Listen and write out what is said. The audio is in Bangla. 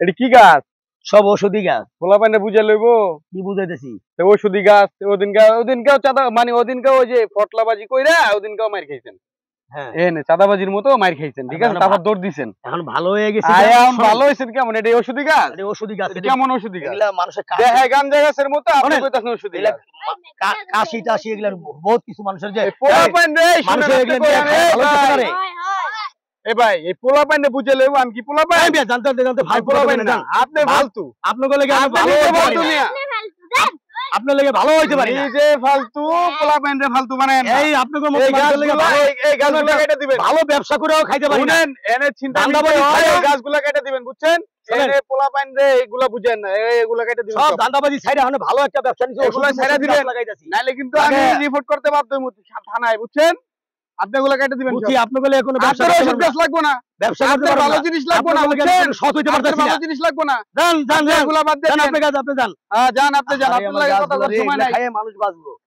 এটা কি গাছ? সব ওষুধি গাছ। পোলাপাইনে বুঝে লইব। কি বুঝাইতেছি? ওষুধি গাছ। ওদিনকেও চাঁদা মানে ওদিনকেও ওই যে ফটলাবাজি কইরা ওদিনকেও মাইর খাইছেন। হ্যাঁ চাঁদাবাজির মতো মাইর খাইছেন, ঠিক আছে? তারপর দৌড় দিছেন। এখন ভালো হয়ে গেছে। এখন ভালো হয়েছেন কেমন? এটা ওষুধি গাছ? এটা ওষুধি গাছ। কেমন ওষুধি গাছ? এগুলা মানুষের দেখে গাঞ্জা গাছের মতো আপনি কইতাছেন ওষুধি গাছ। কাশি টাশি এগুলা বহুত কিছু মানুষের যে পোলাপাইন রে মানুষের এগুলা দিয়ে ভালো হতে পারে। এ ভাই এই পোলাপাইনে বুঝে লইব আমি কি পোলাপাইন? জানতে ভাই পোলাপাইন না, আপনি ফালতু। আপনার লেগে ভালো ফালতু মিয়া। আপনার লেগে ভালো হইতে পারে না। নিজে ফালতু, পোলাপাইন রে ফালতু বানায় না। এই আপনার মতো মানুষের লেগে এই গাছগুলো কেটে দিবেন। ভালো ব্যবসা করেও খাইতে পারি না। শুনেন, এনে চিন্তা দান্দাবাজি হয় ছাইড়া এই গাছগুলো কেটে দিবেন, বুঝছেন? এনে পোলাপাইন রে এইগুলা বুঝেন না, এইগুলা কেটে দিবেন। সব দান্দাবাজি ছাইড়া এখন ভালো একটা ব্যবসা নিছে, এগুলা ছাইড়া দিবেন। নাইলে কিন্তু আমি রিপোর্ট করতে বাধ্য হইব থানায়, বুঝছেন? আপনি এগুলা কেটে দিবেন। বুঝছি আপনার গলে কোনো ব্যবসা আপনার করতে ওষুধ পারবেন গাছ লাগবো না। ব্যবসা করতে আপনার পারবেন ভালো না। জিনিস লাগবো না, আপনার লগে বুঝছেন? কোনো সৎ হইতে আপনার পারতেছি ভালো না। জিনিস লাগবো না। যান এগুলা বাদ দিয়ে আপনি কাজ আপনি যান। যান, আপনি যান। আপনার কথা শোনা নাই। মানুষ বাঁচবো।